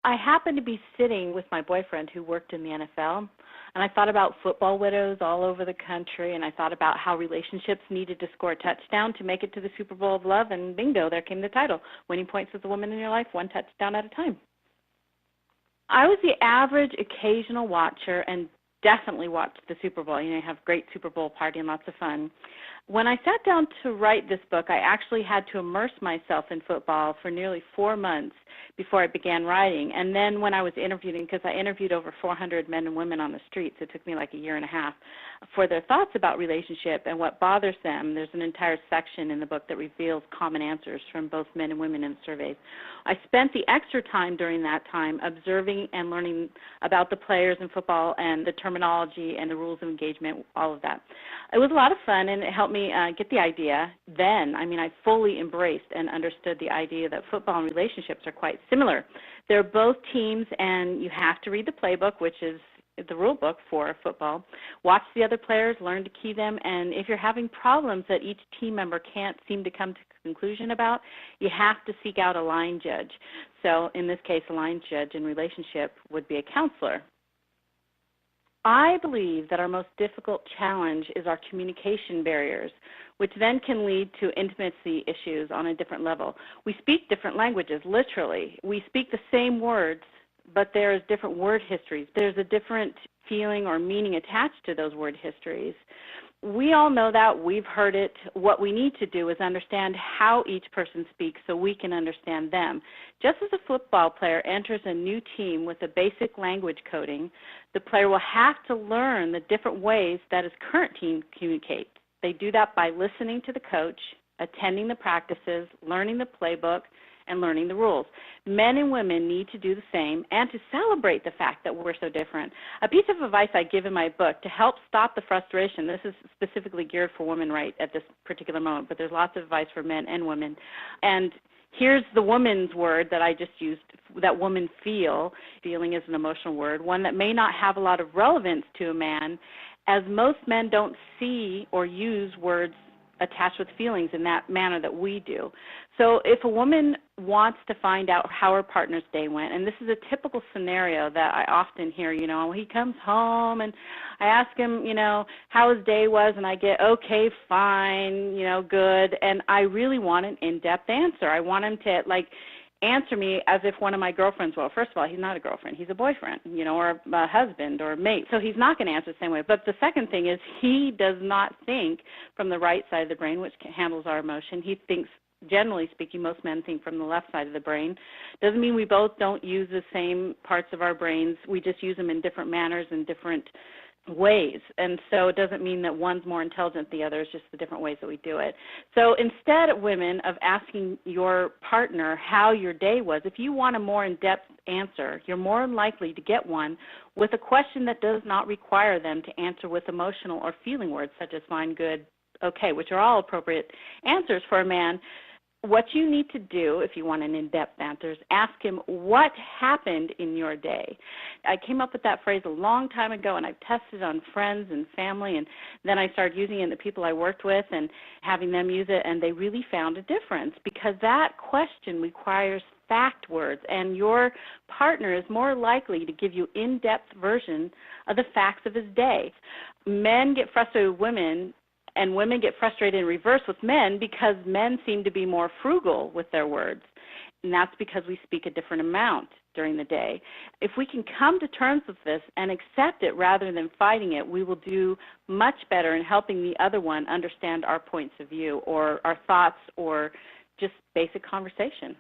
I happened to be sitting with my boyfriend who worked in the NFL, and I thought about football widows all over the country, and I thought about how relationships needed to score a touchdown to make it to the Super Bowl of love, and bingo, there came the title, Winning Points with the Woman in Your Life, one touchdown at a time. I was the average occasional watcher and definitely watched the Super Bowl. You have great Super Bowl party and lots of fun. When I sat down to write this book, I actually had to immerse myself in football for nearly 4 months before I began writing. And then when I was interviewing, because I interviewed over 400 men and women on the streets, it took me like a year and a half, for their thoughts about relationship and what bothers them. There's an entire section in the book that reveals common answers from both men and women in the surveys. I spent the extra time during that time observing and learning about the players in football and the terminology and the rules of engagement, all of that. It was a lot of fun, and it helped me get the idea then. I fully embraced and understood the idea that football and relationships are quite similar. They're both teams, and you have to read the playbook, which is the rule book for football. Watch the other players, learn to key them, and if you're having problems that each team member can't seem to come to a conclusion about, you have to seek out a line judge. So in this case, a line judge in relationship would be a counselor. I believe that our most difficult challenge is our communication barriers, which then can lead to intimacy issues on a different level. We speak different languages, literally. We speak the same words, but there's different word histories. There's a different feeling or meaning attached to those word histories. We all know that. We've heard it. What we need to do is understand how each person speaks so we can understand them. Just as a football player enters a new team with a basic language coding, the player will have to learn the different ways that his current team communicates. They do that by listening to the coach, attending the practices, learning the playbook, and learning the rules. Men and women need to do the same and to celebrate the fact that we're so different. A piece of advice I give in my book to help stop the frustration, this is specifically geared for women right at this particular moment, but there's lots of advice for men and women. And here's the woman's word that I just used, that woman feel. Feeling is an emotional word, one that may not have a lot of relevance to a man, as most men don't see or use words attached with feelings in that manner that we do. So if a woman wants to find out how her partner's day went, and this is a typical scenario that I often hear, he comes home and I ask him, how his day was, and I get, okay, fine, good, and I really want an in-depth answer. I want him to, answer me as if one of my girlfriends, well, first of all, he's not a girlfriend, he's a boyfriend, or a husband or a mate, so he's not going to answer the same way. But the second thing is he does not think from the right side of the brain, which handles our emotion. He thinks, generally speaking, most men think from the left side of the brain. Doesn't mean we both don't use the same parts of our brains, we just use them in different manners and different ways, and so it doesn't mean that one's more intelligent than the other, it's just the different ways that we do it. So instead, women, of asking your partner how your day was, if you want a more in-depth answer, you're more likely to get one with a question that does not require them to answer with emotional or feeling words such as fine, good, okay, which are all appropriate answers for a man. What you need to do, if you want an in-depth answer, is ask him what happened in your day. I came up with that phrase a long time ago, and I've tested it on friends and family, and then I started using it in the people I worked with and having them use it, and they really found a difference because that question requires fact words, and your partner is more likely to give you in-depth version of the facts of his day. Men get frustrated with women, and women get frustrated in reverse with men because men seem to be more frugal with their words, and that's because we speak a different amount during the day. If we can come to terms with this and accept it rather than fighting it, we will do much better in helping the other one understand our points of view or our thoughts or just basic conversation.